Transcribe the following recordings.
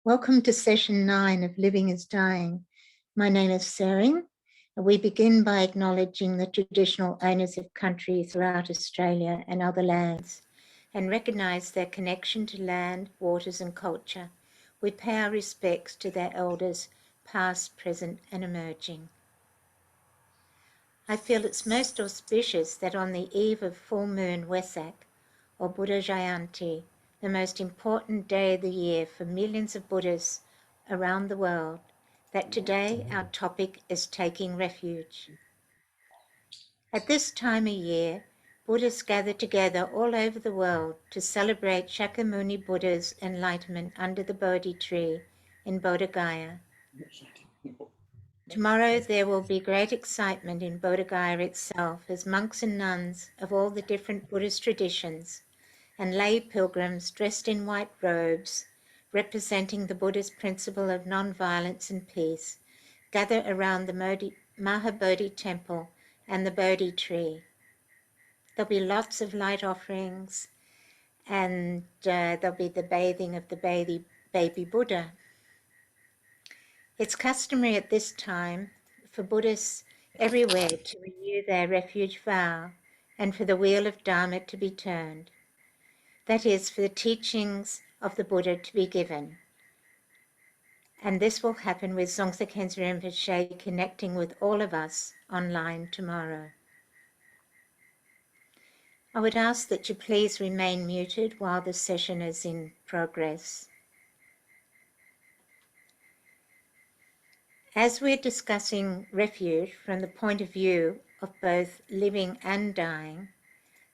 Welcome to session 9 of Living is Dying. My name is Sering, and we begin by acknowledging the traditional owners of country throughout Australia and other lands, and recognise their connection to land, waters and culture. We pay our respects to their elders, past, present and emerging. I feel it's most auspicious that on the eve of full moon Wesak, or Buddha Jayanti, the most important day of the year for millions of Buddhists around the world, that today our topic is taking refuge. At this time of year, Buddhists gather together all over the world to celebrate Shakyamuni Buddha's enlightenment under the Bodhi tree in Bodh Gaya. Tomorrow there will be great excitement in Bodh Gaya itself as monks and nuns of all the different Buddhist traditions and lay pilgrims dressed in white robes, representing the Buddhist principle of non-violence and peace, gather around the Mahabodhi temple and the Bodhi tree. There'll be lots of light offerings, and there'll be the bathing of the baby Buddha. It's customary at this time for Buddhists everywhere to renew their refuge vow and for the wheel of Dharma to be turned. That is, for the teachings of the Buddha to be given. And this will happen with Dzongtse Khyentse Rinpoche connecting with all of us online tomorrow. I would ask that you please remain muted while the session is in progress. As we're discussing refuge from the point of view of both living and dying,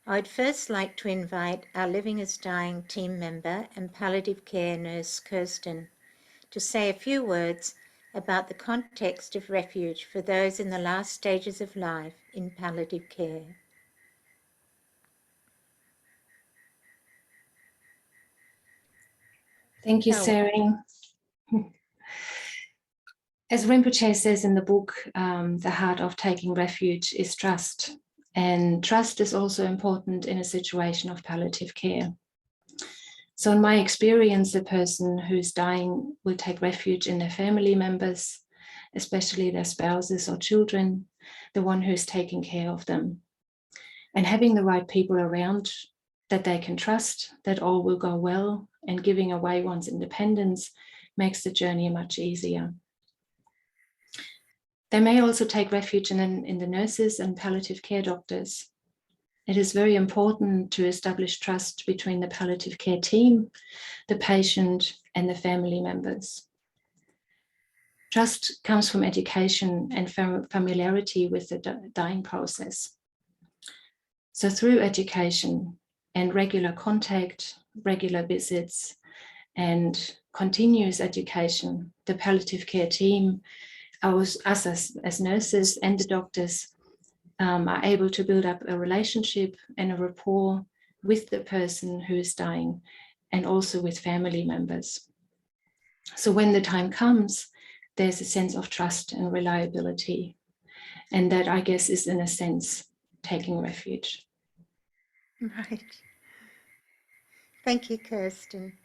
I'd first like to invite our Living is Dying team member and palliative care nurse Kirsten to say a few words about the context of refuge for those in the last stages of life in palliative care. Thank you, Sering. As Rinpoche says in the book, the heart of taking refuge is trust. And trust is also important in a situation of palliative care. So in my experience, the person who's dying will take refuge in their family members, especially their spouses or children, the one who's taking care of them. And having the right people around that they can trust, that all will go well, and giving away one's independence makes the journey much easier. They may also take refuge in the nurses and palliative care doctors. It is very important to establish trust between the palliative care team, the patient, and the family members. Trust comes from education and familiarity with the dying process. So through education and regular contact, regular visits, and continuous education, the palliative care team, us as nurses and the doctors are able to build up a relationship and a rapport with the person who is dying and also with family members. So when the time comes, there's a sense of trust and reliability. And that, I guess, is in a sense taking refuge. Right. Thank you, Kirsten.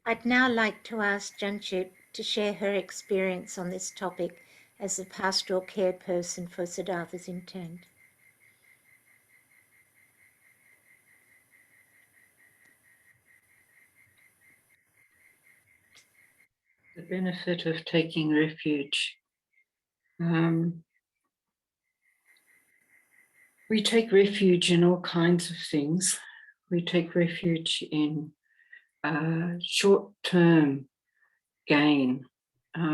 I'd now like to ask Jangchub to share her experience on this topic as a pastoral care person for Siddhartha's intent. The benefit of taking refuge. We take refuge in all kinds of things. We take refuge in short-term gain.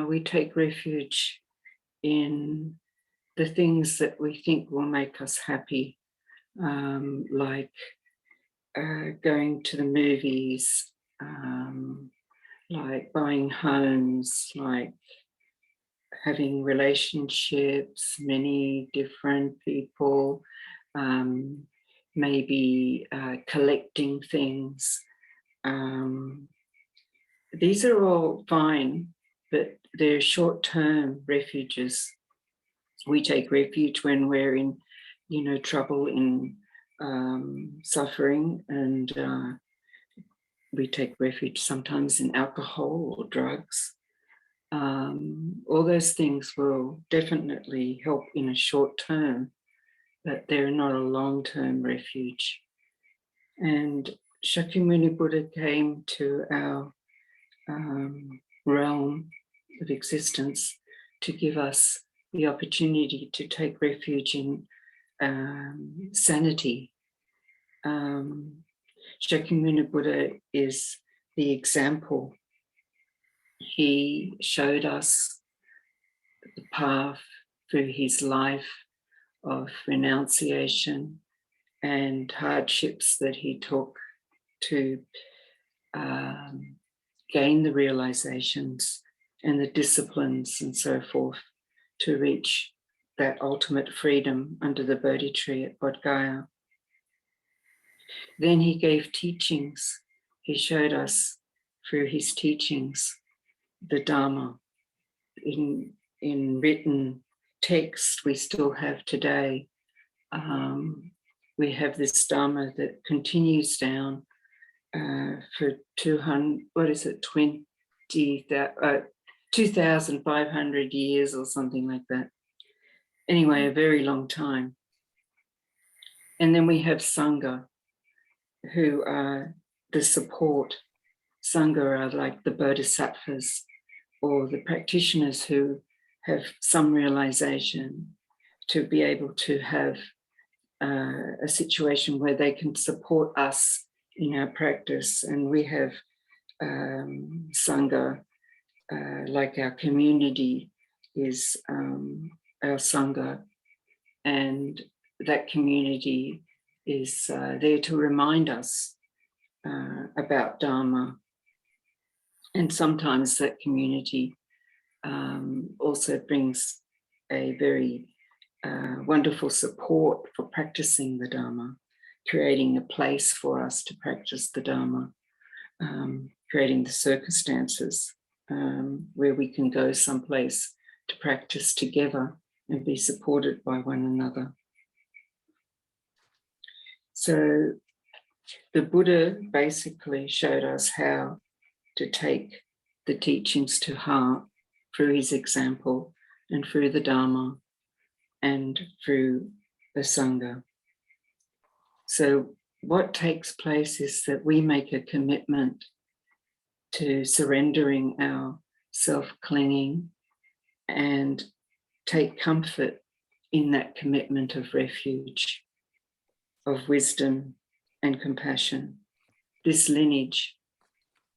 We take refuge in the things that we think will make us happy, like going to the movies, like buying homes, like having relationships, many different people, maybe collecting things. These are all fine, but they're short-term refuges. We take refuge when we're in, trouble, in suffering, and we take refuge sometimes in alcohol or drugs. All those things will definitely help in a short term, but they're not a long-term refuge. And Shakyamuni Buddha came to our realm of existence to give us the opportunity to take refuge in sanity. Shakyamuni Buddha is the example. He showed us the path through his life of renunciation and hardships that he took to gain the realizations and the disciplines and so forth to reach that ultimate freedom under the Bodhi tree at Bodh Gaya. Then he gave teachings. He showed us through his teachings the Dharma in written text we still have today. We have this Dharma that continues down for 2,500 years or something like that. Anyway, a very long time. And then we have Sangha, who are the support. Sangha are like the bodhisattvas or the practitioners who have some realization to be able to have a situation where they can support us in our practice. And we have Sangha, like our community is our Sangha, and that community is there to remind us about Dharma. And sometimes that community also brings a very wonderful support for practicing the Dharma, creating a place for us to practice the Dharma, creating the circumstances where we can go someplace to practice together and be supported by one another. So the Buddha basically showed us how to take the teachings to heart through his example and through the Dharma and through the Sangha. So what takes place is that we make a commitment to surrendering our self-clinging and take comfort in that commitment of refuge, of wisdom and compassion, this lineage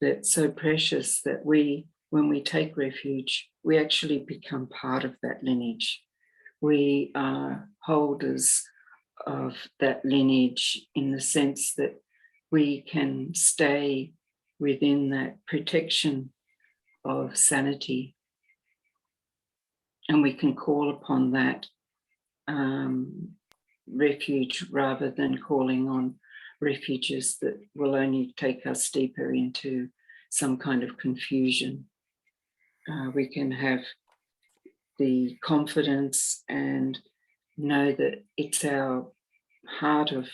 that's so precious that when we take refuge, we actually become part of that lineage. We are holders of that lineage in the sense that we can stay within that protection of sanity, and we can call upon that refuge rather than calling on refuges that will only take us deeper into some kind of confusion. We can have the confidence and know that it's our heart of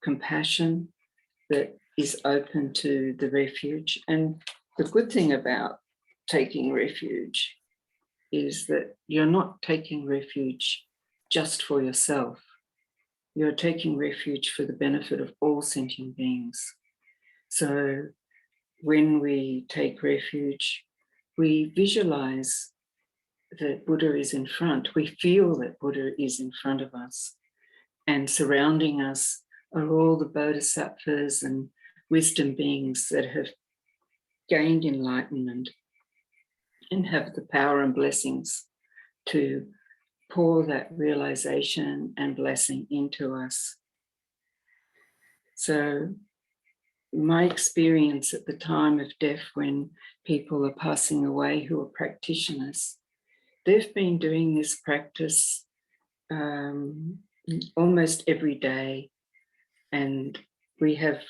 compassion that is open to the refuge. And the good thing about taking refuge is that you're not taking refuge just for yourself. You're taking refuge for the benefit of all sentient beings. So when we take refuge, we visualize that Buddha is in front. We feel that Buddha is in front of us, and surrounding us are all the bodhisattvas and wisdom beings that have gained enlightenment and have the power and blessings to pour that realization and blessing into us. So my experience at the time of death, when people are passing away who are practitioners, they've been doing this practice almost every day. And we have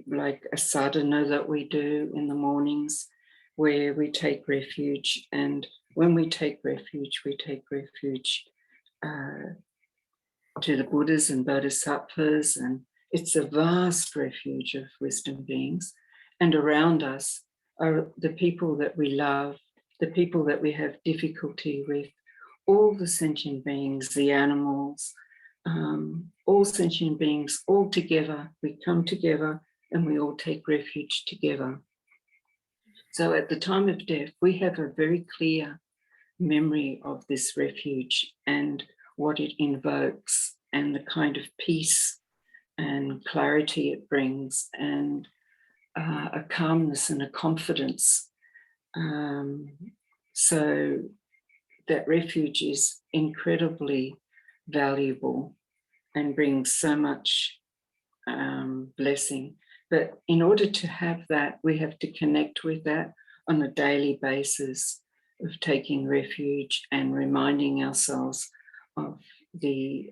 like a sadhana that we do in the mornings where we take refuge. And when we take refuge to the Buddhas and Bodhisattvas, and it's a vast refuge of wisdom beings. and around us are the people that we love, the people that we have difficulty with, all the sentient beings, the animals, all sentient beings, all together. We come together and we all take refuge together. So at the time of death, we have a very clear memory of this refuge and what it invokes and the kind of peace and clarity it brings, and a calmness and a confidence. So that refuge is incredibly valuable and brings so much blessing. But in order to have that, we have to connect with that on a daily basis of taking refuge and reminding ourselves of the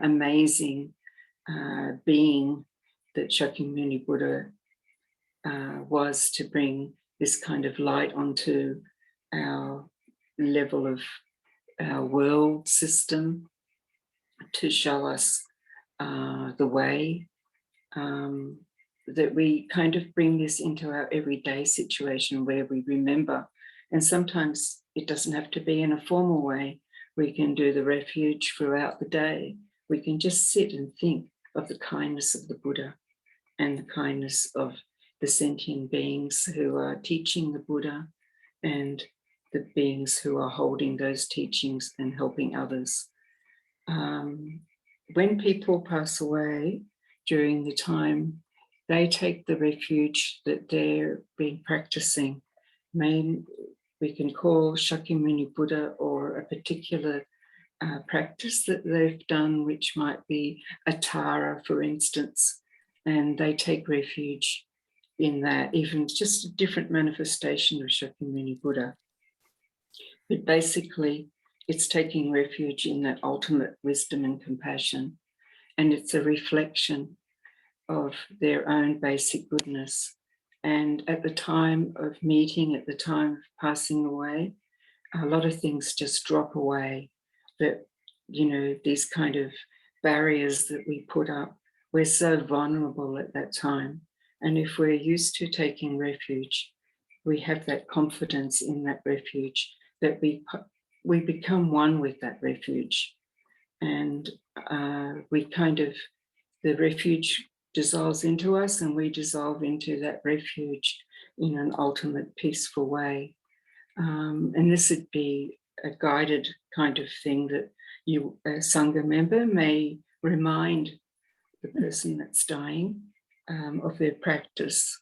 amazing being that Shakyamuni Buddha was, to bring this kind of light onto our level of our world system, to show us the way, that we kind of bring this into our everyday situation where we remember. And sometimes it doesn't have to be in a formal way. We can do the refuge throughout the day. We can just sit and think of the kindness of the Buddha and the kindness of the sentient beings who are teaching the Buddha, and the beings who are holding those teachings and helping others. When people pass away during the time, they take the refuge that they've been practicing. We can call Shakyamuni Buddha, or a particular practice that they've done, which might be a Tara, for instance, and they take refuge in that, even just a different manifestation of Shakyamuni Buddha. But basically, it's taking refuge in that ultimate wisdom and compassion, and it's a reflection of their own basic goodness. And at the time of meeting, at the time of passing away, a lot of things just drop away. That, you know, these kind of barriers that we put up, we're so vulnerable at that time. And if we're used to taking refuge, we have that confidence in that refuge, that we become one with that refuge. And we kind of, the refuge dissolves into us, and we dissolve into that refuge in an ultimate peaceful way. And this would be a guided kind of thing that you, a Sangha member, may remind the person that's dying of their practice.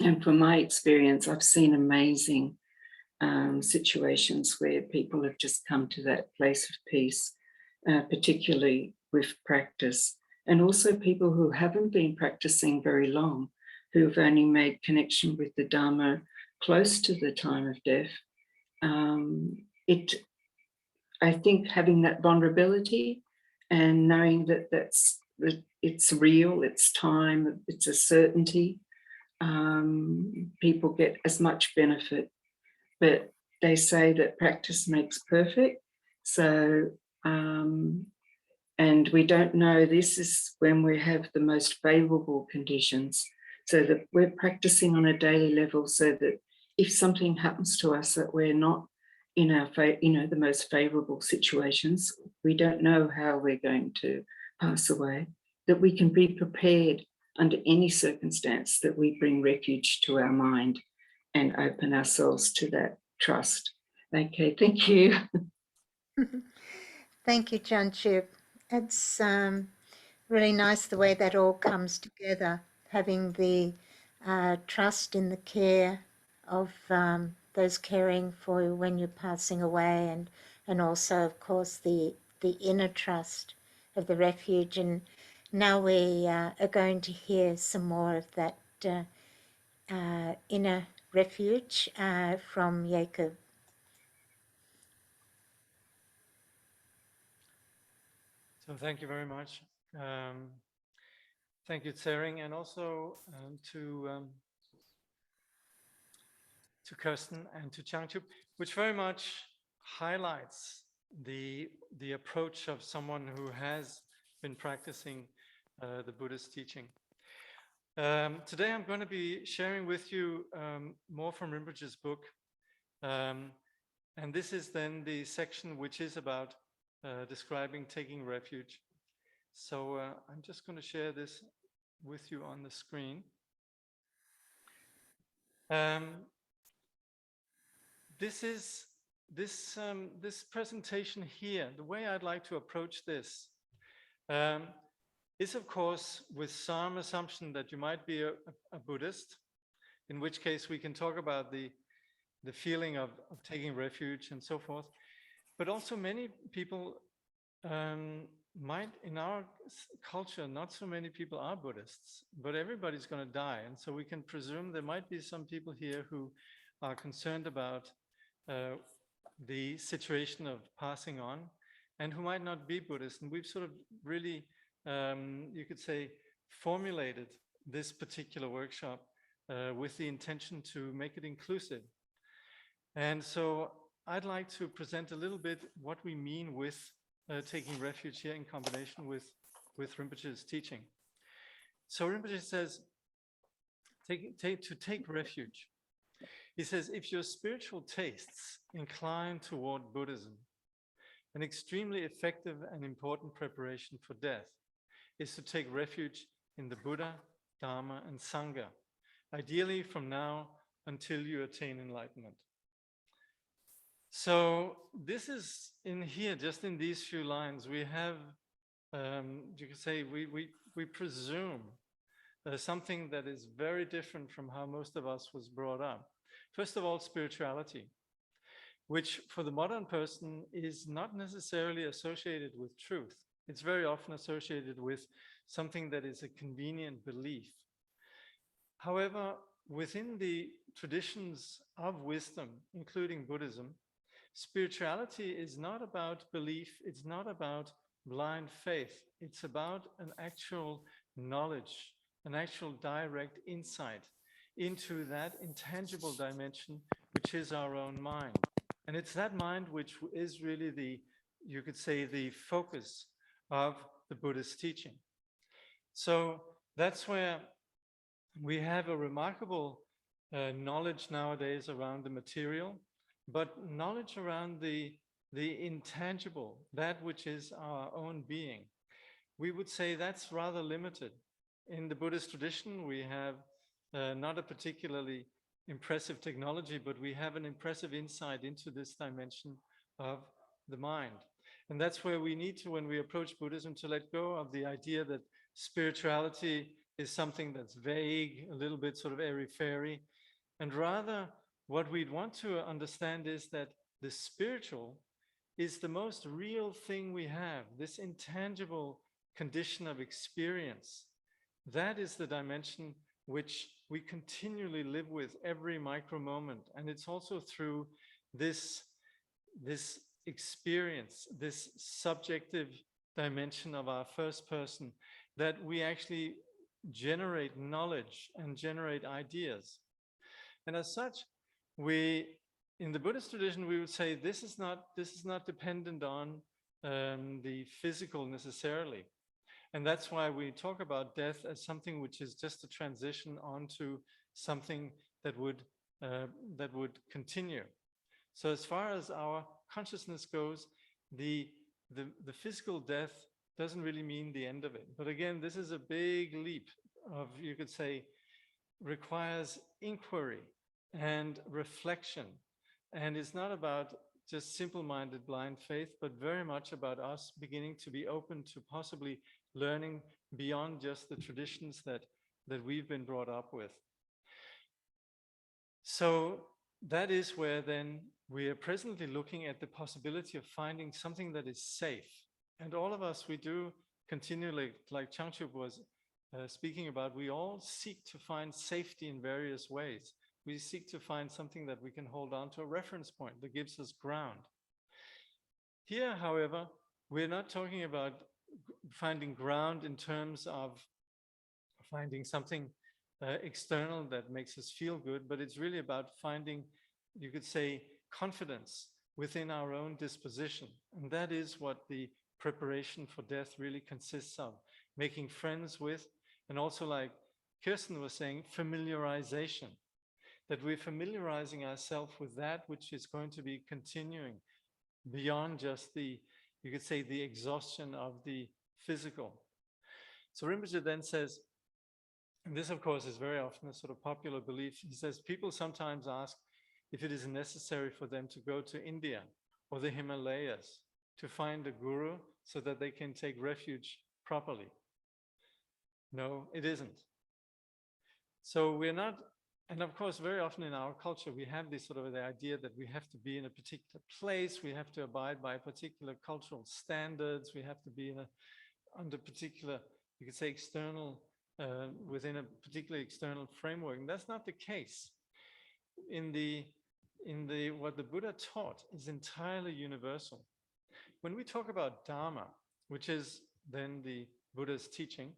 And from my experience, I've seen amazing situations where people have just come to that place of peace, particularly with practice. And also people who haven't been practicing very long, who've only made connection with the Dharma close to the time of death. I think having that vulnerability and knowing that it's real, it's time, it's a certainty, people get as much benefit. But they say that practice makes perfect. So, and we don't know, this is when we have the most favorable conditions, so that we're practicing on a daily level, so that if something happens to us that we're not in our, the most favorable situations, we don't know how we're going to pass away, that we can be prepared under any circumstance, that we bring refuge to our mind and open ourselves to that trust. Okay, thank you. Thank you, Jangchub. It's really nice the way that all comes together, having the trust in the care of those caring for you when you're passing away, and also, of course, the inner trust of the refuge. And now we are going to hear some more of that inner refuge from Jakob. So thank you very much. Thank you, Tsering, and also to Kirsten and to Jangchub, which very much highlights the approach of someone who has been practicing the Buddhist teaching. Today I'm going to be sharing with you more from Rinpoche's book. And this is then the section which is about describing taking refuge. So I'm just going to share this with you on the screen. This presentation here, the way I'd like to approach this is, of course, with some assumption that you might be a Buddhist, in which case we can talk about the feeling of taking refuge and so forth. But also many people might, in our culture, not so many people are Buddhists, but everybody's going to die. And so we can presume there might be some people here who are concerned about the situation of passing on and who might not be Buddhist. And we've sort of really, you could say, formulated this particular workshop with the intention to make it inclusive. And so I'd like to present a little bit what we mean with taking refuge here in combination with Rinpoche's teaching. So Rinpoche says, to take refuge. He says, if your spiritual tastes incline toward Buddhism, an extremely effective and important preparation for death is to take refuge in the Buddha, Dharma, and Sangha, ideally from now until you attain enlightenment. So this is in here, just in these few lines, we have, you could say, we presume something that is very different from how most of us was brought up. First of all, spirituality, which for the modern person is not necessarily associated with truth. It's very often associated with something that is a convenient belief. However, within the traditions of wisdom, including Buddhism, spirituality is not about belief, it's not about blind faith, it's about an actual knowledge, an actual direct insight into that intangible dimension, which is our own mind. And it's that mind which is really the, you could say, the focus of the Buddhist teaching. So that's where we have a remarkable knowledge nowadays around the material, but knowledge around the intangible, that which is our own being. We would say that's rather limited. In the Buddhist tradition, we have not a particularly impressive technology, but we have an impressive insight into this dimension of the mind. And that's where we need to, when we approach Buddhism, to let go of the idea that spirituality is something that's vague, a little bit sort of airy-fairy. And rather, what we'd want to understand is that the spiritual is the most real thing we have, this intangible condition of experience. That is the dimension which we continually live with every micro moment. And it's also through this experience, this subjective dimension of our first person, that we actually generate knowledge and generate ideas. And as such, in the Buddhist tradition, we would say this is not dependent on the physical necessarily. And that's why we talk about death as something which is just a transition onto something that would continue. So as far as our consciousness goes, the physical death doesn't really mean the end of it. But again, this is a big leap of, you could say, requires inquiry and reflection. And it's not about just simple-minded blind faith, but very much about us beginning to be open to possibly learning beyond just the traditions that we've been brought up with. So that is where then we are presently looking at the possibility of finding something that is safe. And all of us, we do continually, like Jangchub was speaking about, we all seek to find safety in various ways. We seek to find something that we can hold on to, a reference point that gives us ground. Here, however, we're not talking about finding ground in terms of finding something external that makes us feel good, but it's really about finding, you could say, confidence within our own disposition. And that is what the preparation for death really consists of, making friends with, and also like Kirsten was saying, familiarization, that we're familiarizing ourselves with that which is going to be continuing beyond just the, you could say, the exhaustion of the physical. So Rinpoche then says, and this of course is very often a sort of popular belief, he says, people sometimes ask if it is necessary for them to go to India or the Himalayas to find a guru so that they can take refuge properly. No, it isn't. So we're not, and of course, very often in our culture, we have this sort of the idea that we have to be in a particular place, we have to abide by particular cultural standards, we have to be under particular, you could say, external, within a particular external framework. And that's not the case. In the what the Buddha taught is entirely universal. When we talk about Dharma, which is then the Buddha's teaching,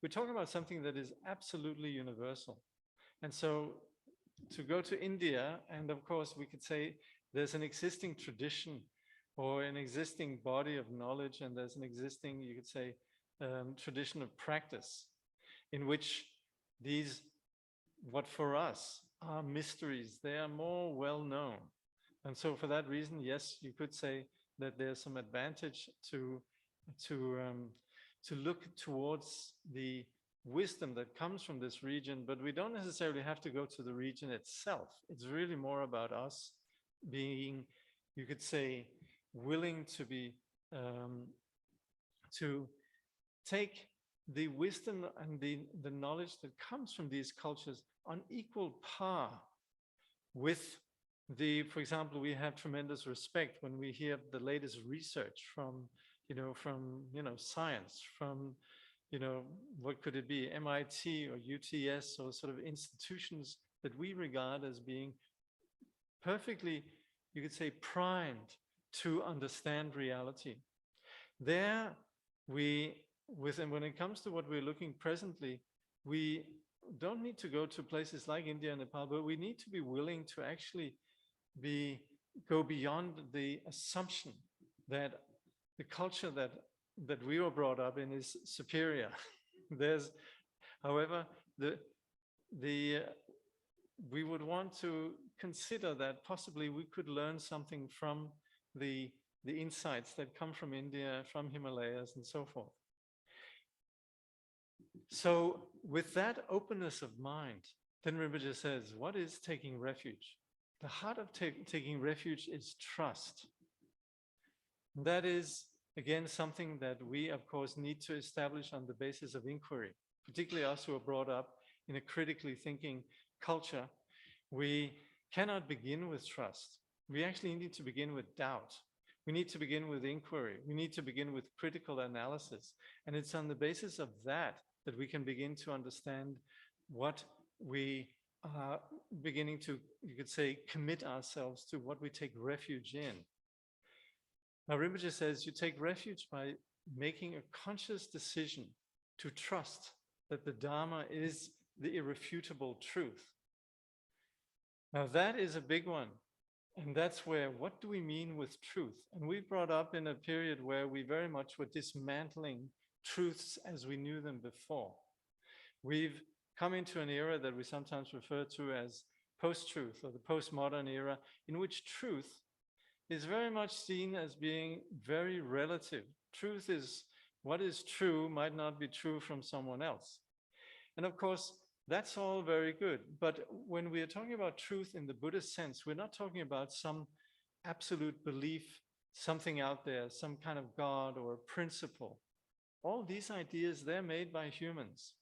we're talking about something that is absolutely universal. And so to go to India, and of course we could say there's an existing tradition or an existing body of knowledge, and there's an existing, you could say, tradition of practice in which these, what for us are mysteries, they are more well known. And so for that reason, yes, you could say that there's some advantage to look towards the wisdom that comes from this region, but we don't necessarily have to go to the region itself. It's really more about us being, you could say, willing to be, to take the wisdom and the knowledge that comes from these cultures on equal par with the, for example, we have tremendous respect when we hear the latest research from science, from, what could it be, MIT or UTS, or sort of institutions that we regard as being perfectly, you could say, primed to understand reality. There we, when it comes to what we're looking presently, we don't need to go to places like India and Nepal, but we need to be willing to actually go beyond the assumption that the culture that we were brought up in is superior. There's, however, we would want to consider that possibly we could learn something from the insights that come from India, from Himalayas, and so forth. So with that openness of mind, then Rinpoche says, what is taking refuge? The heart of taking refuge is trust. That is, again, something that we, of course, need to establish on the basis of inquiry, particularly us who are brought up in a critically thinking culture. We cannot begin with trust. We actually need to begin with doubt. We need to begin with inquiry. We need to begin with critical analysis. And it's on the basis of that we can begin to understand what we are beginning to, you could say, commit ourselves to, what we take refuge in. Now, Rinpoche says you take refuge by making a conscious decision to trust that the Dharma is the irrefutable truth. Now, that is a big one. And that's where, what do we mean with truth? And we brought up in a period where we very much were dismantling truths as we knew them before. We've come into an era that we sometimes refer to as post-truth, or the postmodern era, in which truth is very much seen as being very relative. Truth is, what is true might not be true from someone else. And of course, that's all very good. But when we are talking about truth in the Buddhist sense, we're not talking about some absolute belief, something out there, some kind of God or principle. All these ideas, they're made by humans.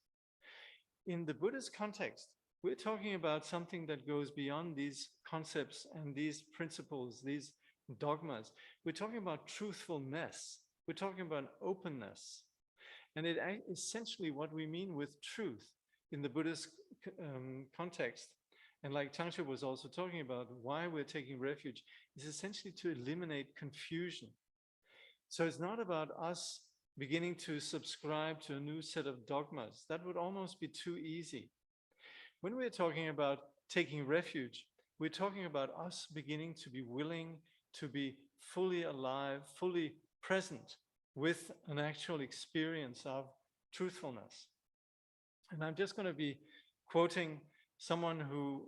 In the Buddhist context, we're talking about something that goes beyond these concepts and these principles, these dogmas. We're talking about truthfulness. We're talking about openness. And it essentially what we mean with truth in the Buddhist context, and like Jangchub was also talking about, why we're taking refuge, is essentially to eliminate confusion. So it's not about us beginning to subscribe to a new set of dogmas. That would almost be too easy. When we're talking about taking refuge, we're talking about us beginning to be willing to be fully alive, fully present with an actual experience of truthfulness. And I'm just going to be quoting someone who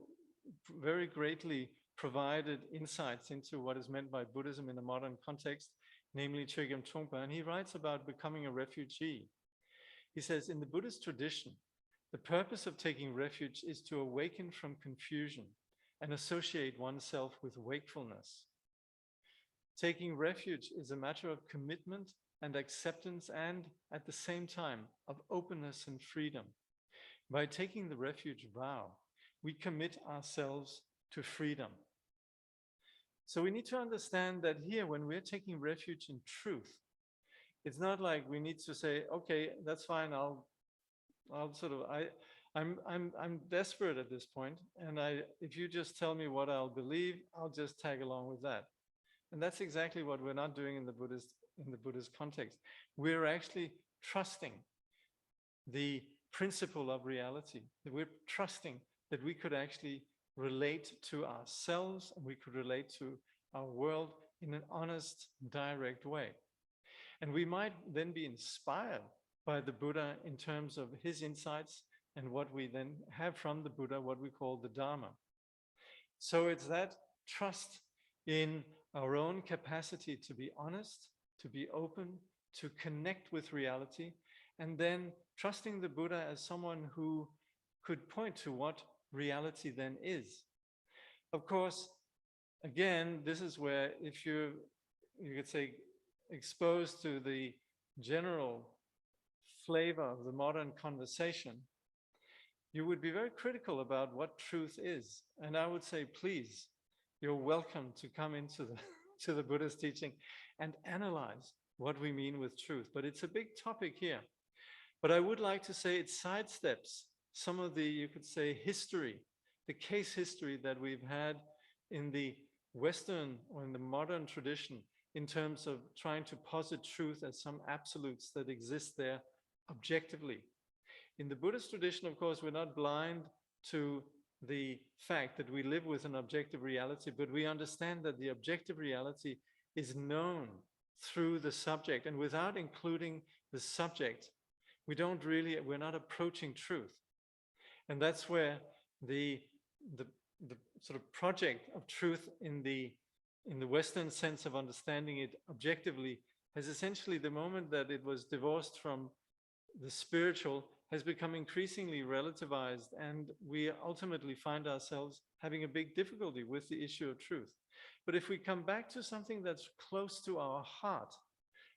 very greatly provided insights into what is meant by Buddhism in a modern context, namely Jangchub, and he writes about becoming a refugee. He says, in the Buddhist tradition, the purpose of taking refuge is to awaken from confusion and associate oneself with wakefulness. Taking refuge is a matter of commitment and acceptance, and at the same time of openness and freedom. By taking the refuge vow, we commit ourselves to freedom. So we need to understand that here, when we're taking refuge in truth, it's not like we need to say, okay, that's fine, I'm desperate at this point, and if you just tell me what I'll believe, I'll just tag along with that. And that's exactly what we're not doing in the Buddhist context. We're actually trusting the principle of reality. We're trusting that we could actually relate to ourselves, and we could relate to our world in an honest, direct way. And we might then be inspired by the Buddha in terms of his insights and what we then have from the Buddha, what we call the Dharma. So it's that trust in our own capacity to be honest, to be open, to connect with reality, and then trusting the Buddha as someone who could point to what reality then is. Of course, again, this is where if you could say, exposed to the general flavor of the modern conversation, you would be very critical about what truth is. And I would say, please, you're welcome to come into to the Buddhist teaching and analyze what we mean with truth. But it's a big topic here. But I would like to say it sidesteps some of the, you could say, history, the case history that we've had in the Western or in the modern tradition in terms of trying to posit truth as some absolutes that exist there objectively. In the Buddhist tradition, of course, we're not blind to the fact that we live with an objective reality, but we understand that the objective reality is known through the subject, and without including the subject, we're not approaching truth. And that's where the sort of project of truth in the Western sense of understanding it objectively has essentially, the moment that it was divorced from the spiritual, has become increasingly relativized, and we ultimately find ourselves having a big difficulty with the issue of truth. But if we come back to something that's close to our heart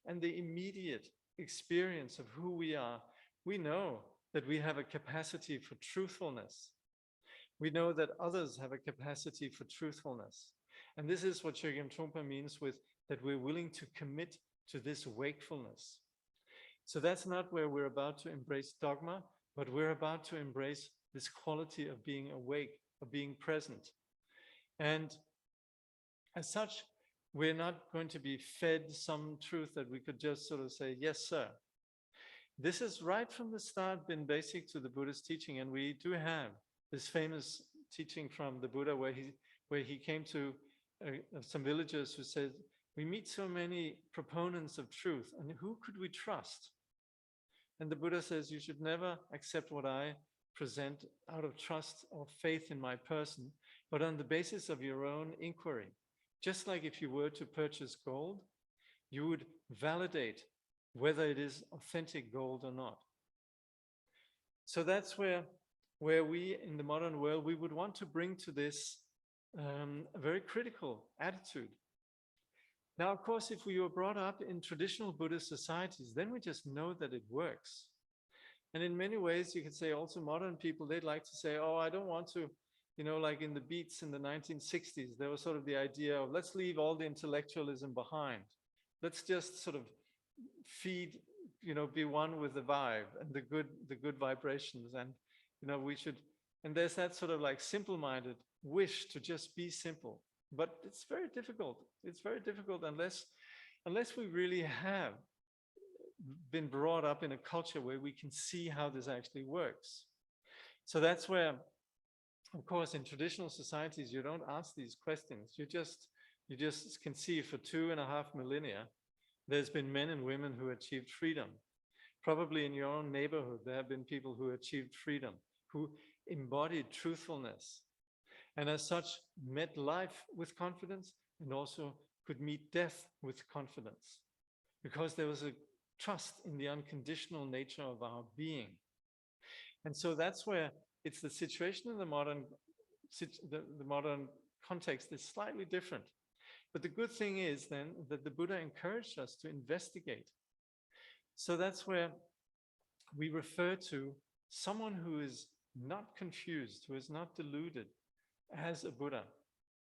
and the immediate experience of who we are, we know that we have a capacity for truthfulness. We know that others have a capacity for truthfulness. And this is what Jangchub means with that we're willing to commit to this wakefulness. So that's not where we're about to embrace dogma, but we're about to embrace this quality of being awake, of being present. And as such, we're not going to be fed some truth that we could just sort of say, yes, sir. This has right from the start been basic to the Buddhist teaching, and we do have this famous teaching from the Buddha where he came to some villagers who said, we meet so many proponents of truth, and who could we trust? And the Buddha says, you should never accept what I present out of trust or faith in my person, but on the basis of your own inquiry. Just like if you were to purchase gold, you would validate whether it is authentic gold or not. So that's where we, in the modern world, we would want to bring to this a very critical attitude. Now, of course, if we were brought up in traditional Buddhist societies, then we just know that it works. And in many ways, you could say also modern people, they'd like to say, oh, I don't want to, like in the Beats in the 1960s, there was sort of the idea of let's leave all the intellectualism behind. Let's just sort of feed, be one with the vibe and the good vibrations. And, we should, and there's that sort of like simple-minded wish to just be simple. But it's very difficult. It's very difficult unless we really have been brought up in a culture where we can see how this actually works. So that's where, of course, in traditional societies, you don't ask these questions. You just can see for 2.5 millennia, there's been men and women who achieved freedom. Probably in your own neighborhood, there have been people who achieved freedom, who embodied truthfulness, and as such met life with confidence and also could meet death with confidence, because there was a trust in the unconditional nature of our being. And so that's where it's the situation in the modern context is slightly different. But the good thing is then that the Buddha encouraged us to investigate. So that's where we refer to someone who is not confused, who is not deluded, as a Buddha,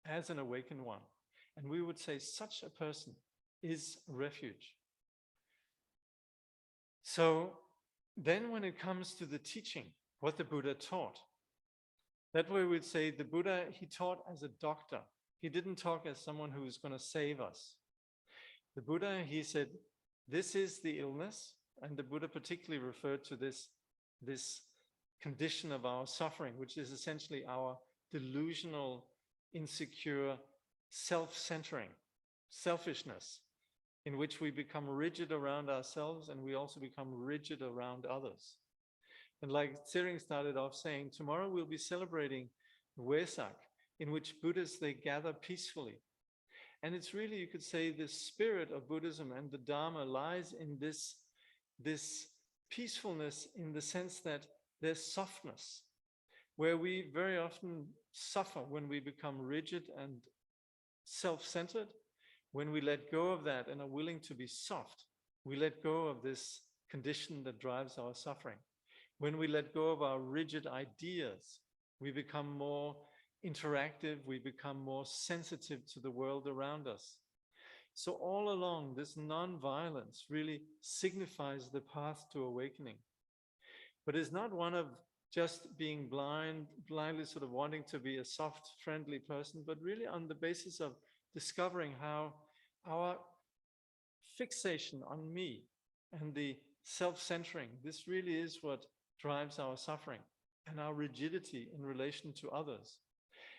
as an awakened one. And we would say such a person is a refuge. So then when it comes to the teaching, what the Buddha taught, that way we'd say the Buddha, he taught as a doctor. He didn't talk as someone who was going to save us. The Buddha, he said, this is the illness, and the Buddha particularly referred to this condition of our suffering, which is essentially our delusional, insecure, self-centering, selfishness, in which we become rigid around ourselves and we also become rigid around others. And like Tsering started off saying, tomorrow we'll be celebrating Wesak, in which Buddhists, they gather peacefully. And it's really, you could say, the spirit of Buddhism and the Dharma lies in this peacefulness, in the sense that there's softness, where we very often suffer when we become rigid and self-centered. When we let go of that and are willing to be soft, we let go of this condition that drives our suffering. When we let go of our rigid ideas, we become more interactive, we become more sensitive to the world around us. So all along, this non-violence really signifies the path to awakening. But it's not one of just being blindly sort of wanting to be a soft, friendly person, but really on the basis of discovering how our fixation on me and the self-centering, this really is what drives our suffering and our rigidity in relation to others.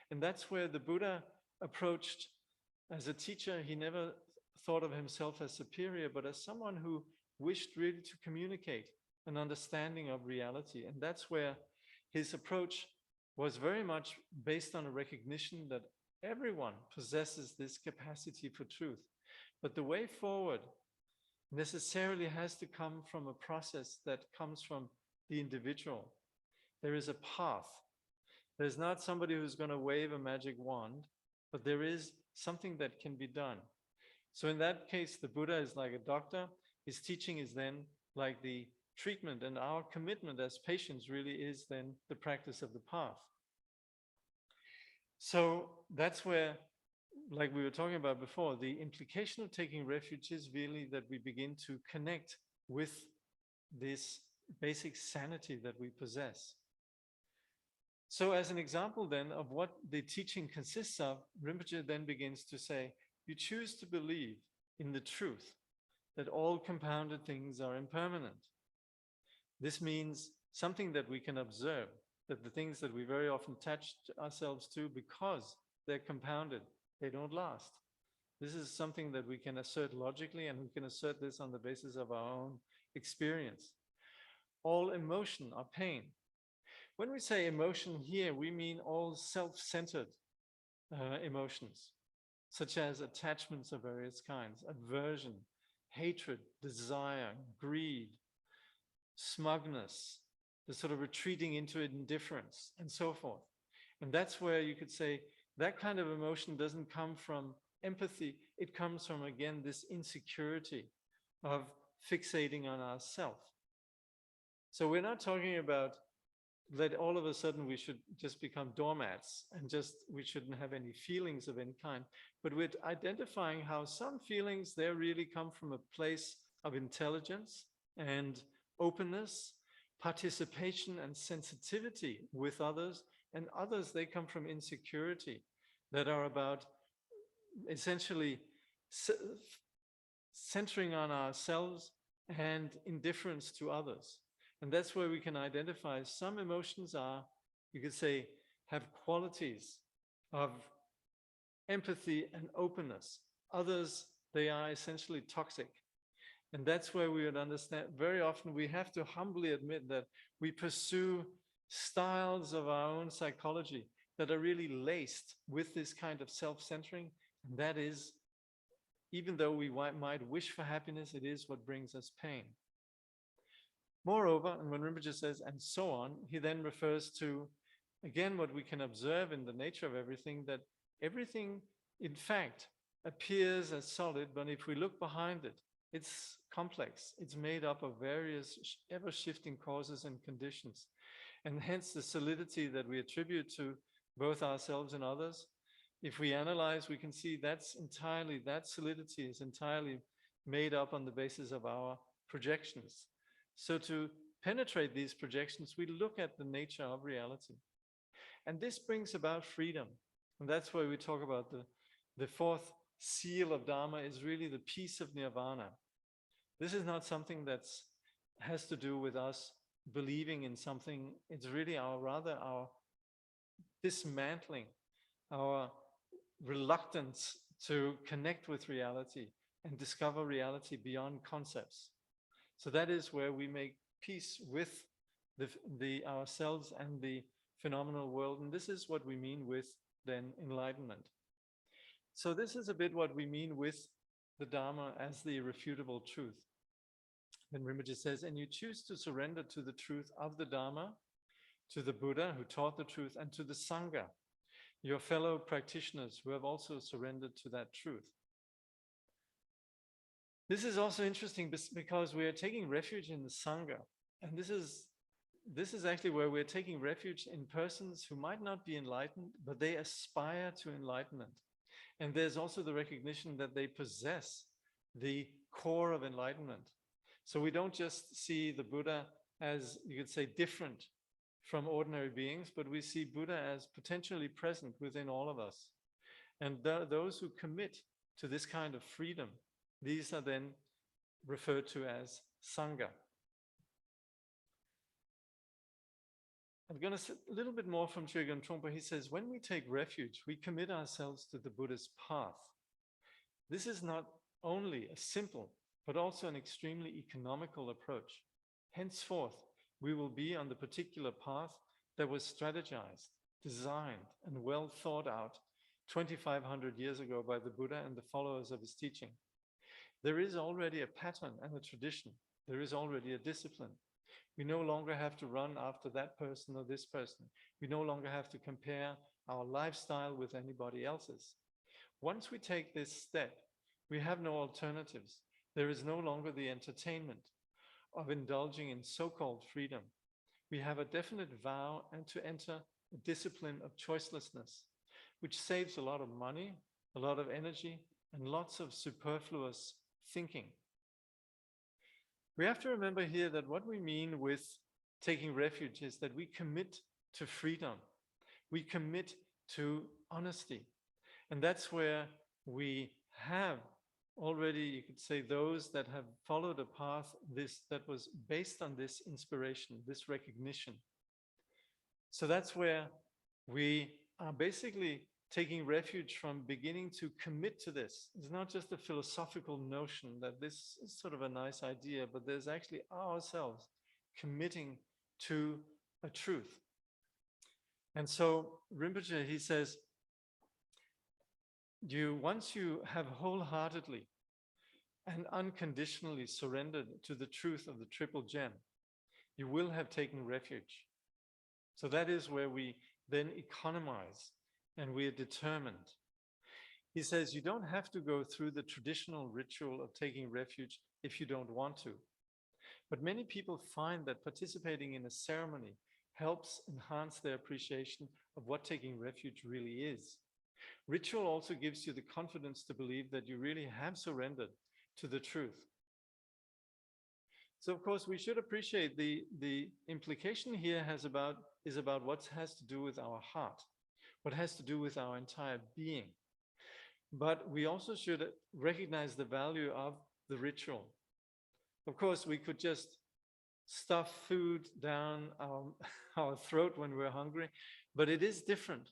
And that's where the Buddha approached as a teacher. He never thought of himself as superior, but as someone who wished really to communicate an understanding of reality. And that's where his approach was very much based on a recognition that everyone possesses this capacity for truth. But the way forward necessarily has to come from a process that comes from the individual. There is a path. There's not somebody who's going to wave a magic wand, but there is something that can be done. So in that case, the Buddha is like a doctor. His teaching is then like the treatment, and our commitment as patients really is then the practice of the path. So that's where, like we were talking about before, the implication of taking refuge is really that we begin to connect with this basic sanity that we possess. So as an example then of what the teaching consists of, Rinpoche then begins to say, you choose to believe in the truth that all compounded things are impermanent. This means something that we can observe, that the things that we very often attach ourselves to because they're compounded, they don't last. This is something that we can assert logically, and we can assert this on the basis of our own experience. All emotion are pain. When we say emotion here, we mean all self-centered emotions, such as attachments of various kinds, aversion, hatred, desire, greed, smugness, the sort of retreating into indifference, and so forth. And that's where you could say that kind of emotion doesn't come from empathy. It comes from, again, this insecurity of fixating on ourself. So we're not talking about that all of a sudden we should just become doormats and we shouldn't have any feelings of any kind, but we're identifying how some feelings there really come from a place of intelligence and openness, participation and sensitivity with others, and others, they come from insecurity that are about essentially centering on ourselves and indifference to others. And that's where we can identify some emotions are, you could say, have qualities of empathy and openness. Others, they are essentially toxic. And that's where we would understand, very often we have to humbly admit that we pursue styles of our own psychology that are really laced with this kind of self-centering. And that is, even though we might wish for happiness, it is what brings us pain. Moreover, and when Rinpoche says, and so on, he then refers to, again, what we can observe in the nature of everything, that everything, in fact, appears as solid, but if we look behind it, it's complex. It's made up of various ever-shifting causes and conditions. And hence the solidity that we attribute to both ourselves and others. If we analyze, we can see that solidity is entirely made up on the basis of our projections. So to penetrate these projections, we look at the nature of reality. And this brings about freedom. And that's why we talk about the fourth seal of Dharma is really the peace of nirvana. This is not something that has to do with us believing in something. It's really our dismantling, our reluctance to connect with reality and discover reality beyond concepts. So that is where we make peace with the ourselves and the phenomenal world. And this is what we mean with then enlightenment. So this is a bit what we mean with the Dharma as the irrefutable truth. Then Rinpoche says, and you choose to surrender to the truth of the Dharma, to the Buddha who taught the truth, and to the Sangha, your fellow practitioners who have also surrendered to that truth. This is also interesting because we are taking refuge in the Sangha. And this is actually where we're taking refuge in persons who might not be enlightened, but they aspire to enlightenment. And there's also the recognition that they possess the core of enlightenment. So we don't just see the Buddha as, you could say, different from ordinary beings, but we see Buddha as potentially present within all of us. And those who commit to this kind of freedom, these are then referred to as Sangha. I'm going to say a little bit more from Chögyam Trungpa. He says, when we take refuge, we commit ourselves to the Buddha's path. This is not only a simple, but also an extremely economical approach. Henceforth, we will be on the particular path that was strategized, designed, and well thought out 2,500 years ago by the Buddha and the followers of his teaching. There is already a pattern and a tradition. There is already a discipline. We no longer have to run after that person or this person. We no longer have to compare our lifestyle with anybody else's. Once we take this step, we have no alternatives. There is no longer the entertainment of indulging in so-called freedom. We have a definite vow and to enter a discipline of choicelessness, which saves a lot of money, a lot of energy, and lots of superfluous thinking. We have to remember here that what we mean with taking refuge is that we commit to freedom. We commit to honesty. And that's where we have already, you could say, those that have followed a path that was based on this inspiration, this recognition. So that's where we are basically taking refuge from beginning to commit to this. It's not just a philosophical notion that this is sort of a nice idea, but there's actually ourselves committing to a truth. And so Rinpoche, he says, once you have wholeheartedly and unconditionally surrendered to the truth of the triple gem, you will have taken refuge. So that is where we then economize and we are determined. He says you don't have to go through the traditional ritual of taking refuge if you don't want to. But many people find that participating in a ceremony helps enhance their appreciation of what taking refuge really is. Ritual also gives you the confidence to believe that you really have surrendered to the truth. So of course we should appreciate the implication here is about what has to do with our heart, what has to do with our entire being. But we also should recognize the value of the ritual. Of course, we could just stuff food down our throat when we're hungry, but it is different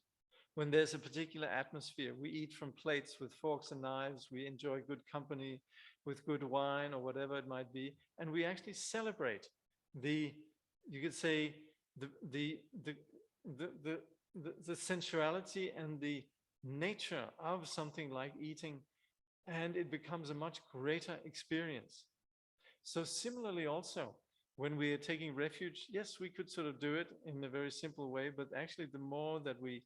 when there's a particular atmosphere. We eat from plates with forks and knives, we enjoy good company, with good wine or whatever it might be, and we actually celebrate the, you could say, the the sensuality and the nature of something like eating, and it becomes a much greater experience. So similarly also, when we are taking refuge, yes, we could sort of do it in a very simple way, but actually the more that we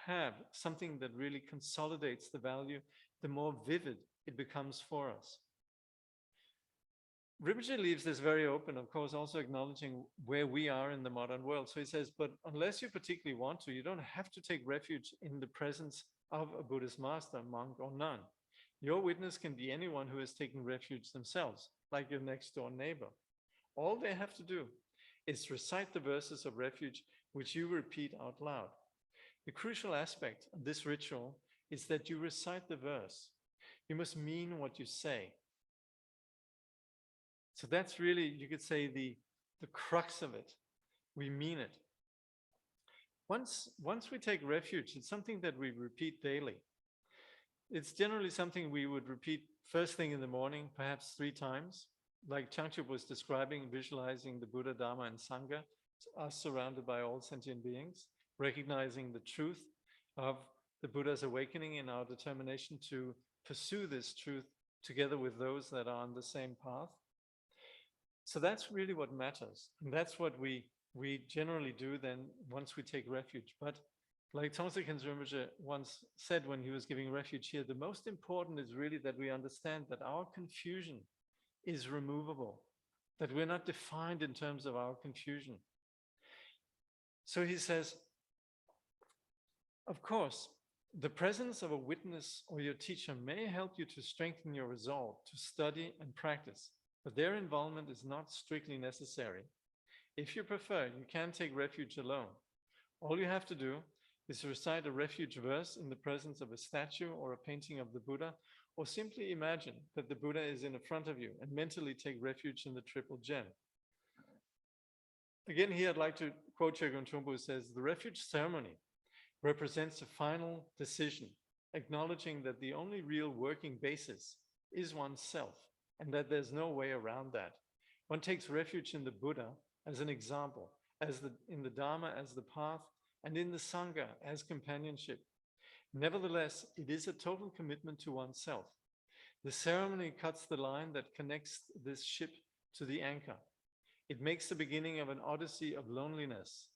have something that really consolidates the value, the more vivid it becomes for us. Rinpoche leaves this very open, of course, also acknowledging where we are in the modern world. So he says, but unless you particularly want to, you don't have to take refuge in the presence of a Buddhist master, monk, or nun. Your witness can be anyone who has taken refuge themselves, like your next door neighbor. All they have to do is recite the verses of refuge, which you repeat out loud. The crucial aspect of this ritual is that you recite the verse. You must mean what you say. So that's really, you could say, the crux of it. We mean it. Once we take refuge, it's something that we repeat daily. It's generally something we would repeat first thing in the morning, perhaps 3 times. Like Jangchub was describing, visualizing the Buddha, Dharma, and Sangha, us surrounded by all sentient beings, recognizing the truth of the Buddha's awakening and our determination to pursue this truth together with those that are on the same path. So that's really what matters. And that's what we generally do then once we take refuge. But like Tongse Khyentse Rinpoche once said when he was giving refuge here, the most important is really that we understand that our confusion is removable, that we're not defined in terms of our confusion. So he says, of course, the presence of a witness or your teacher may help you to strengthen your resolve to study and practice, but their involvement is not strictly necessary. If you prefer, you can take refuge alone. All you have to do is recite a refuge verse in the presence of a statue or a painting of the Buddha, or simply imagine that the Buddha is in front of you and mentally take refuge in the triple gem. Again, here I'd like to quote Chogyam Trungpa, who says, the refuge ceremony represents a final decision, acknowledging that the only real working basis is oneself, and that there's no way around that. One takes refuge in the Buddha as an example, in the Dharma as the path, and in the Sangha as companionship. Nevertheless, it is a total commitment to oneself. The ceremony cuts the line that connects this ship to the anchor. It makes the beginning of an odyssey of loneliness.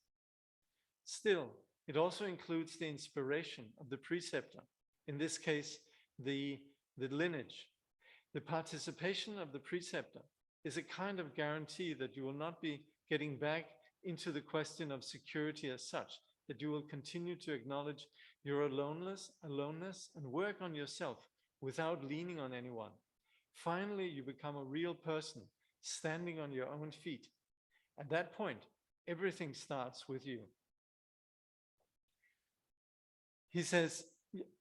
Still, it also includes the inspiration of the preceptor, in this case, the lineage. The participation of the preceptor is a kind of guarantee that you will not be getting back into the question of security as such, that you will continue to acknowledge your aloneness, and work on yourself without leaning on anyone. Finally, you become a real person, standing on your own feet. At that point, everything starts with you. He says,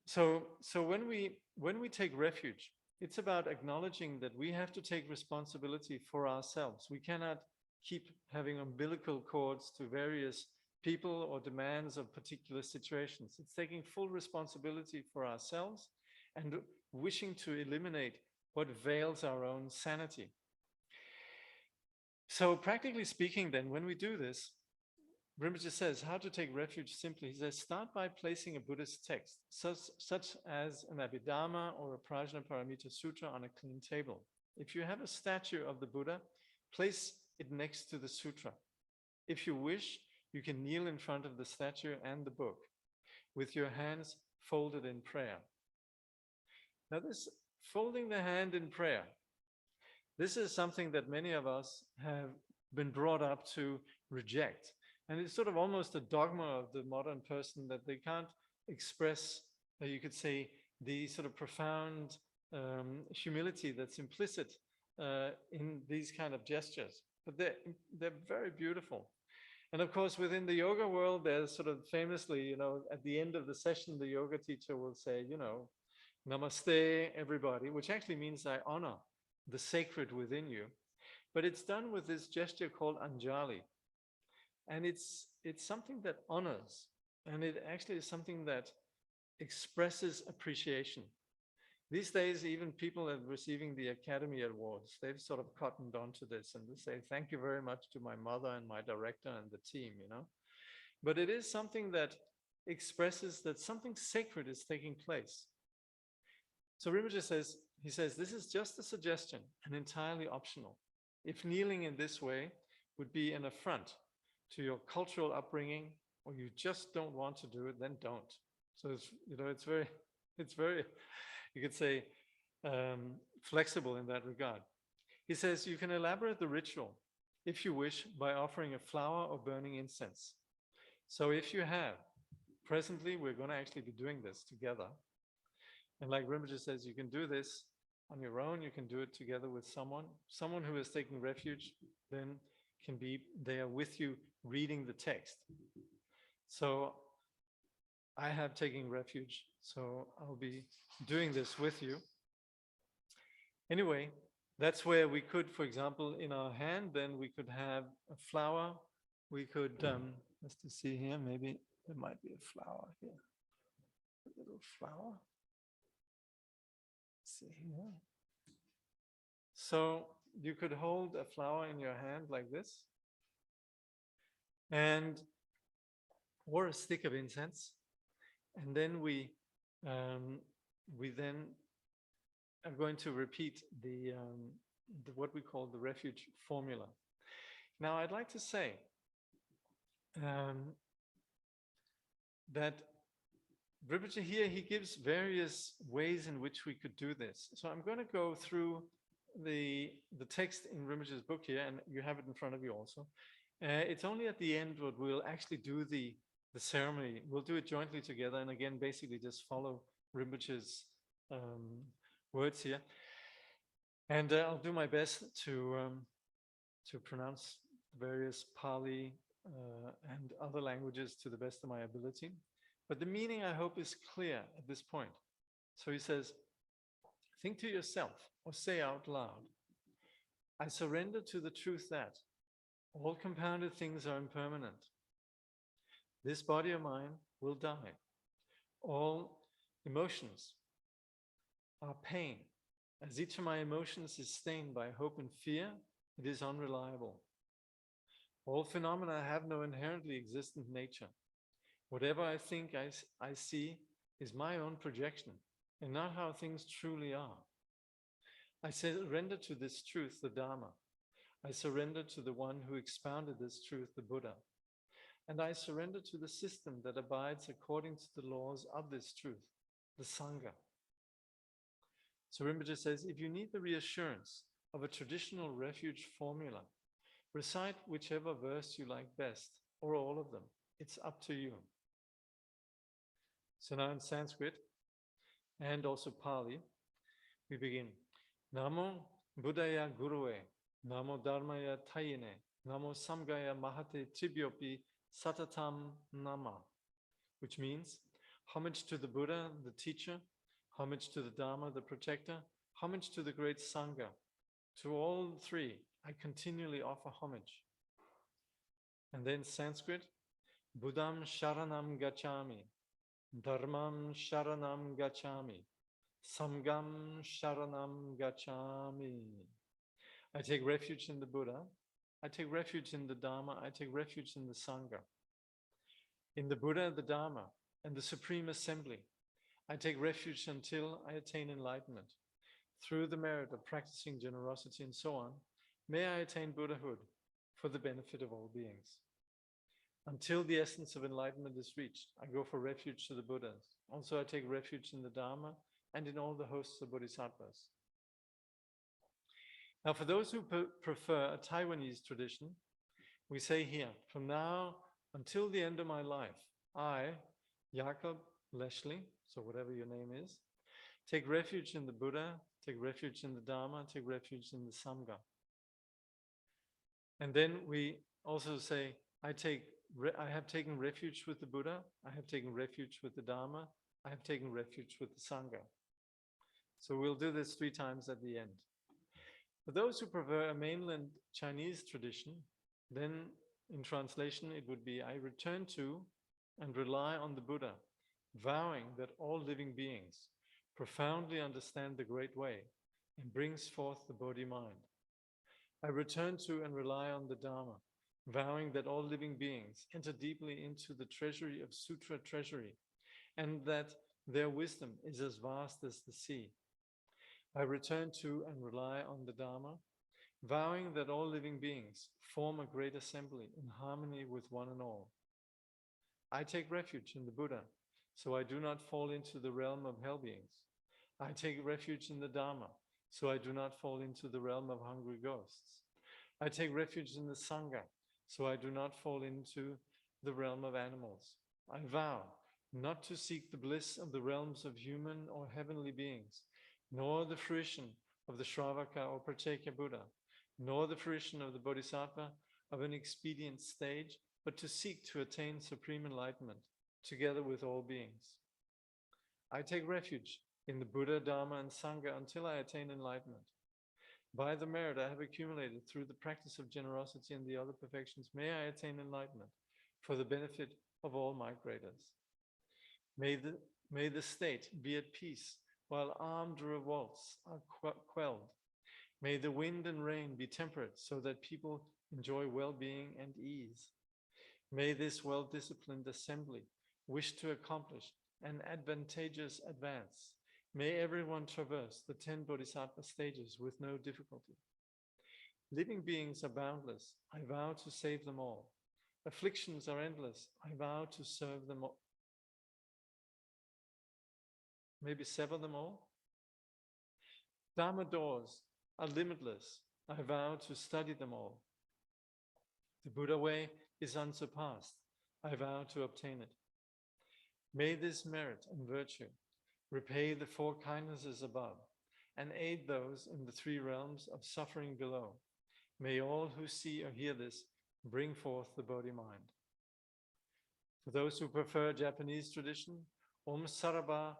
so when we take refuge, it's about acknowledging that we have to take responsibility for ourselves. We cannot keep having umbilical cords to various people or demands of particular situations. It's taking full responsibility for ourselves and wishing to eliminate what veils our own sanity. So practically speaking then, when we do this, Rinpoche says how to take refuge simply. He says, start by placing a Buddhist text, such as an Abhidharma or a Prajnaparamita Sutra on a clean table. If you have a statue of the Buddha, place it next to the sutra. If you wish, you can kneel in front of the statue and the book with your hands folded in prayer. Now this folding the hand in prayer, this is something that many of us have been brought up to reject. And it's sort of almost a dogma of the modern person that they can't express, you could say, the sort of profound humility that's implicit in these kind of gestures. But they're very beautiful. And of course, within the yoga world, there's sort of famously, at the end of the session, the yoga teacher will say, namaste, everybody, which actually means I honor the sacred within you. But it's done with this gesture called Anjali. And it's something that honors, and it actually is something that expresses appreciation. These days, even people that are receiving the Academy Awards, they've sort of cottoned onto this and they say, thank you very much to my mother and my director and the team, you know. But it is something that expresses that something sacred is taking place. So Rinpoche says, he says, this is just a suggestion and entirely optional. If kneeling in this way would be an affront to your cultural upbringing, or you just don't want to do it, then don't. So it's, you know, it's very, you could say, flexible in that regard. He says you can elaborate the ritual, if you wish, by offering a flower or burning incense. So if you have, presently we're going to actually be doing this together. And like Rinpoche says, you can do this on your own, you can do it together with someone who is taking refuge, then can be there with you reading the text. So I have taken refuge, so I'll be doing this with you. Anyway, that's where we could, for example, in our hand, then we could have a flower. We could, let's just see here, maybe there might be a flower here. A little flower. Let's see here. So you could hold a flower in your hand like this, and or a stick of incense, and then we then are going to repeat the what we call the refuge formula. Now, I'd like to say that Rinpoche here, he gives various ways in which we could do this. So I'm going to go through the text in Rinpoche's book here, and you have it in front of you also. It's only at the end what we'll actually do the ceremony. We'll do it jointly together, and again, basically just follow Rinpoche's words here. And I'll do my best to pronounce various Pali and other languages to the best of my ability. But the meaning, I hope, is clear at this point. So he says, think to yourself or say out loud, I surrender to the truth that all compounded things are impermanent. This body of mine will die. All emotions are pain. As each of my emotions is stained by hope and fear, it is unreliable. All phenomena have no inherently existent nature. Whatever I think I see is my own projection and not how things truly are. I surrender to this truth, the Dharma. I surrender to the one who expounded this truth, the Buddha. And I surrender to the system that abides according to the laws of this truth, the Sangha. So Rinpoche says, if you need the reassurance of a traditional refuge formula, recite whichever verse you like best, or all of them. It's up to you. So now in Sanskrit and also Pali, we begin. Namo Buddhaya Gurue, Namo Dharmaya Tayine, Namo Samgaya Mahate Tribhyopi Satatam Nama, which means homage to the Buddha, the teacher, homage to the Dharma, the protector, homage to the great Sangha. To all three, I continually offer homage. And then Sanskrit, Buddham Sharanam Gacchami, Dharmam Sharanam Gacchami, Samgam Sharanam Gacchami. I take refuge in the Buddha, I take refuge in the Dharma, I take refuge in the Sangha. In the Buddha, the Dharma, and the Supreme Assembly, I take refuge until I attain enlightenment. Through the merit of practicing generosity and so on, may I attain Buddhahood for the benefit of all beings. Until the essence of enlightenment is reached, I go for refuge to the Buddhas. Also, I take refuge in the Dharma and in all the hosts of Bodhisattvas. Now, for those who prefer a Taiwanese tradition, we say here, from now until the end of my life, I, Jakob Leschly, so whatever your name is, take refuge in the Buddha, take refuge in the Dharma, take refuge in the Sangha. And then we also say, I have taken refuge with the Buddha, I have taken refuge with the Dharma, I have taken refuge with the Sangha. So we'll do this 3 times at the end. For those who prefer a mainland Chinese tradition, then in translation it would be, I return to and rely on the Buddha, vowing that all living beings, profoundly understand the great way, and brings forth the Bodhi-mind. I return to and rely on the Dharma, vowing that all living beings enter deeply into the treasury of Sutra treasury, and that their wisdom is as vast as the sea. I return to and rely on the Dharma, vowing that all living beings form a great assembly in harmony with one and all. I take refuge in the Buddha, so I do not fall into the realm of hell beings. I take refuge in the Dharma, so I do not fall into the realm of hungry ghosts. I take refuge in the Sangha, so I do not fall into the realm of animals. I vow not to seek the bliss of the realms of human or heavenly beings, nor the fruition of the Shravaka or Pratyeka Buddha, nor the fruition of the Bodhisattva of an expedient stage, but to seek to attain supreme enlightenment together with all beings. I take refuge in the Buddha, Dharma, and Sangha until I attain enlightenment. By the merit I have accumulated through the practice of generosity and the other perfections, may I attain enlightenment for the benefit of all migrators. May the state be at peace while armed revolts are quelled. May the wind and rain be temperate so that people enjoy well-being and ease. May this well-disciplined assembly wish to accomplish an advantageous advance. May everyone traverse the 10 Bodhisattva stages with no difficulty. Living beings are boundless. I vow to save them all. Afflictions are endless. I vow to serve them all. Maybe sever them all. Dharma doors are limitless. I vow to study them all. The Buddha way is unsurpassed. I vow to obtain it. May this merit and virtue repay the 4 kindnesses above and aid those in the 3 realms of suffering below. May all who see or hear this bring forth the Bodhi-mind. For those who prefer Japanese tradition, Om Saraba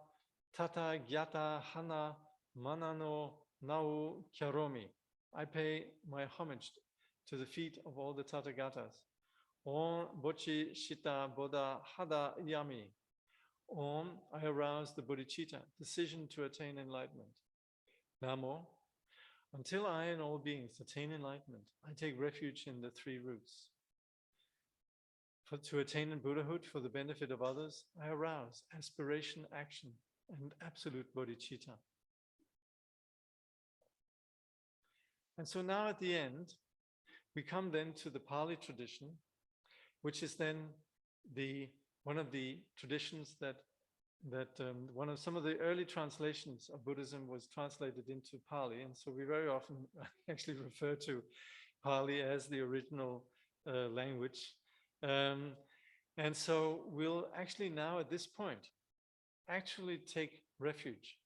Tata Gyata Hana Manano Nau Kyaromi. I pay my homage to the feet of all the Tathagatas. Om Bochi Shita Bodha Hada Yami. Om, I arouse the bodhicitta, decision to attain enlightenment. Namo, until I and all beings attain enlightenment, I take refuge in the 3 roots. To attain in Buddhahood for the benefit of others, I arouse aspiration, action, and absolute bodhicitta. And so now at the end, we come then to the Pali tradition, which is then one of the traditions that some of the early translations of Buddhism was translated into Pali, and so we very often actually refer to Pali as the original language. And so we'll actually now at this point actually take refuge.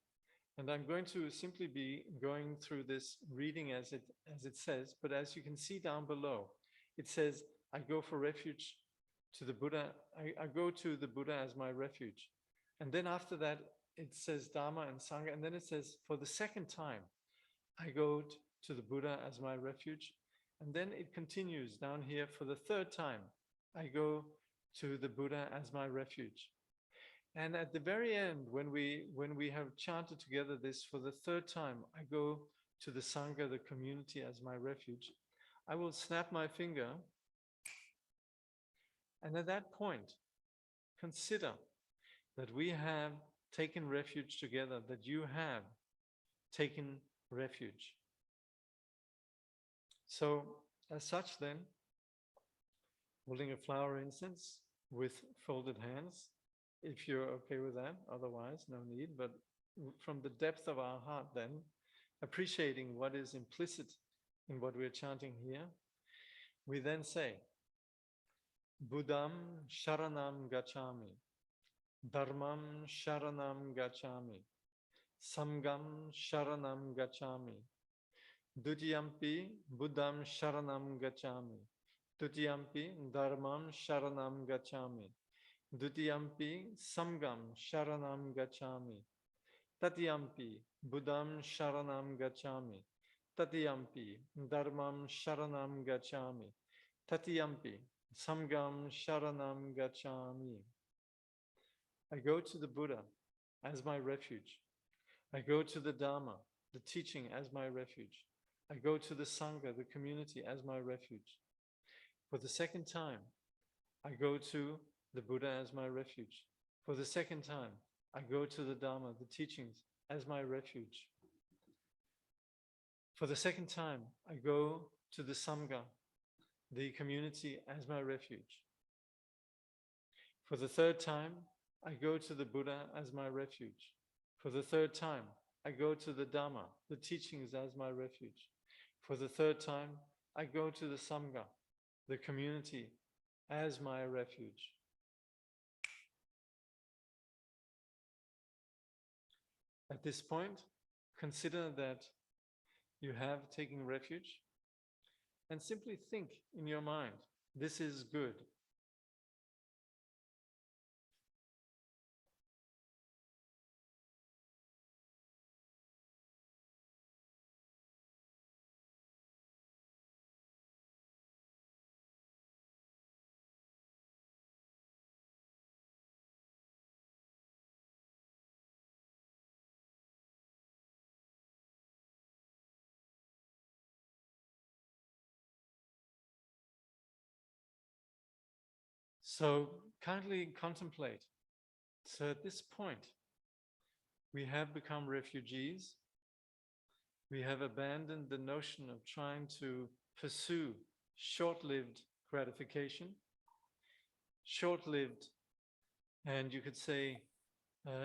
And I'm going to simply be going through this reading as it says, but as you can see down below, it says, I go for refuge to the Buddha. I go to the Buddha as my refuge. And then after that, it says Dharma and Sangha. And then it says, for the second time, I go to the Buddha as my refuge. And then it continues down here, for the third time, I go to the Buddha as my refuge. And at the very end, when we have chanted together this for the third time, I go to the Sangha, the community, as my refuge. I will snap my finger. And at that point, consider that we have taken refuge together, that you have taken refuge. So as such then, holding a flower incense with folded hands, if you're okay with that, otherwise no need, but from the depth of our heart then, appreciating what is implicit in what we're chanting here, we then say, Buddham Sharanam Gacchami, Dharmam Sharanam Gacchami, Samgam Sharanam Gacchami, Dutiyampi Buddham Sharanam Gacchami, Dutiyampi Dharmam Sharanam Gacchami, Dutiyampi Samgam Sharanam Gacchami, Tatiyampi Buddham Sharanam Gacchami, Tatiyampi Dharmam Sharanam Gacchami, Tatiyampi Samgam Sharanam Gacchami. I go to the Buddha as my refuge. I go to the Dharma, the teaching, as my refuge. I go to the Sangha, the community, as my refuge. For the second time, I go to the Buddha as my refuge. For the second time, I go to the Dharma, the teachings, as my refuge. For the second time, I go to the Sangha, the community, as my refuge. For the third time, I go to the Buddha as my refuge. For the third time, I go to the Dhamma, the teachings, as my refuge. For the third time, I go to the Sangha, the community, as my refuge. At this point, consider that you have taken refuge and simply think in your mind, this is good. So kindly contemplate. So at this point, we have become refugees. We have abandoned the notion of trying to pursue short-lived gratification, short-lived, and you could say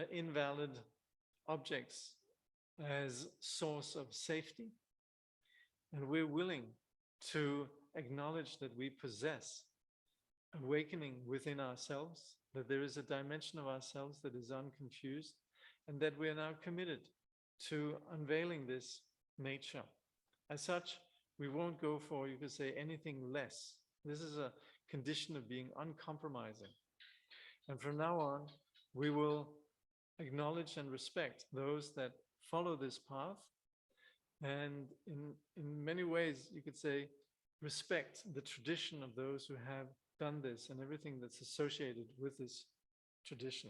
invalid objects as source of safety. And we're willing to acknowledge that we possess awakening within ourselves, that there is a dimension of ourselves that is unconfused, and that we are now committed to unveiling this nature. As such, we won't go for, you could say, anything less. This is a condition of being uncompromising. And from now on, we will acknowledge and respect those that follow this path. And in many ways, you could say, respect the tradition of those who have done this and everything that's associated with this tradition.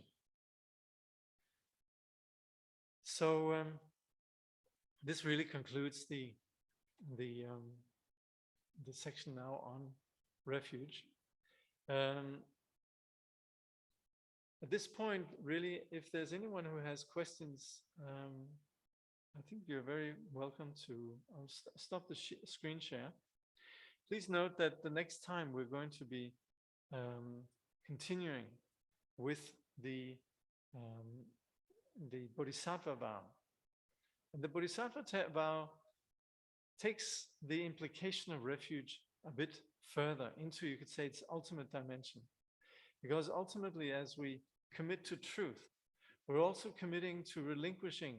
So this really concludes the section now on refuge. At this point, really, if there's anyone who has questions, I think you're very welcome to stop the screen share. Please note that the next time we're going to be continuing with the Bodhisattva vow. And the Bodhisattva vow takes the implication of refuge a bit further into, you could say, its ultimate dimension. Because ultimately, as we commit to truth, we're also committing to relinquishing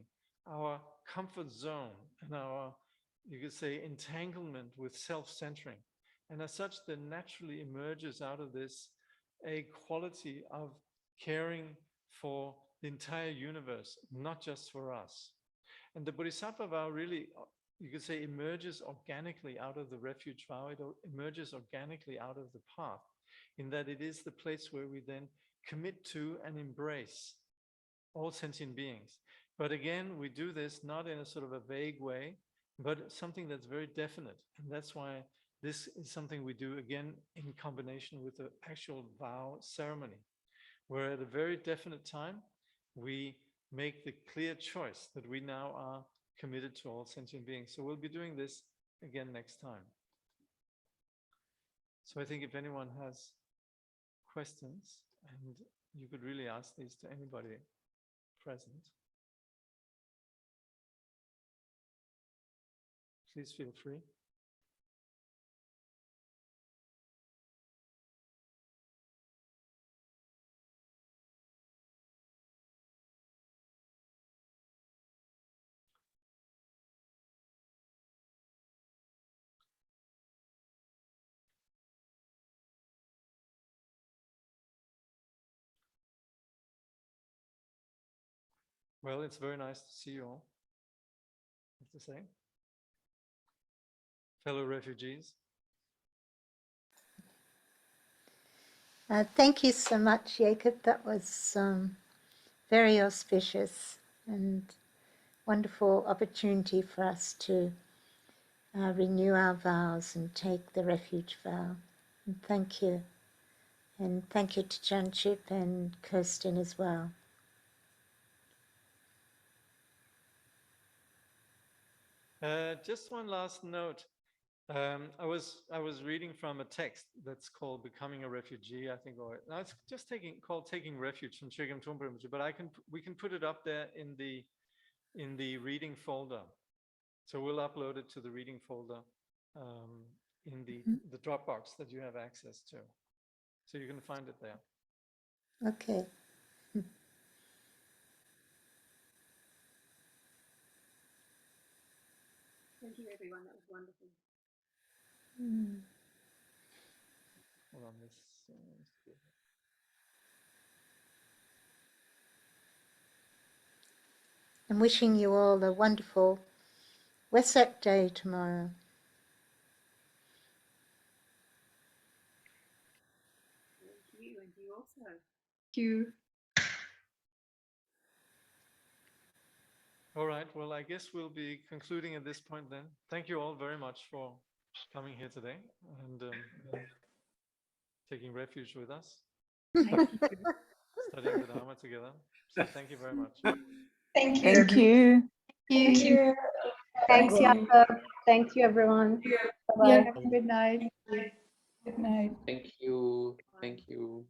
our comfort zone and our, you could say, entanglement with self-centering. And as such, there naturally emerges out of this a quality of caring for the entire universe, not just for us. And the Bodhisattva vow really, you could say, emerges organically out of the refuge vow. It emerges organically out of the path, in that it is the place where we then commit to and embrace all sentient beings. But again, we do this not in a sort of a vague way, but something that's very definite. And that's why this is something we do, again, in combination with the actual vow ceremony, where at a very definite time, we make the clear choice that we now are committed to all sentient beings. So we'll be doing this again next time. So I think if anyone has questions, and you could really ask these to anybody present, please feel free. Well, it's very nice to see you all, I have to say. Fellow refugees. Thank you so much, Jakob. That was very auspicious, and wonderful opportunity for us to renew our vows and take the refuge vow. And thank you. And thank you to Jangchub and Kirsten as well. Just one last note. I was reading from a text that's called "Becoming a Refugee," I think, or no, it's just called "Taking Refuge" from Chögyam Trungpa Rinpoche. But we can put it up there in the reading folder. So we'll upload it to the reading folder in the Dropbox that you have access to. So you can find it there. Okay. Thank you, everyone. That was wonderful. Hold on, this. I'm wishing you all a wonderful Wesak Day tomorrow. Thank you, and you also. Thank you. All right. Well, I guess we'll be concluding at this point then. Thank you all very much for coming here today and taking refuge with us, studying the Dharma together. So thank you very much. Thank you. Thank you. Thank you. Thanks, Jakob. Thank you, everyone. Bye-bye. Have a good night. Good night. Thank you. Thank you.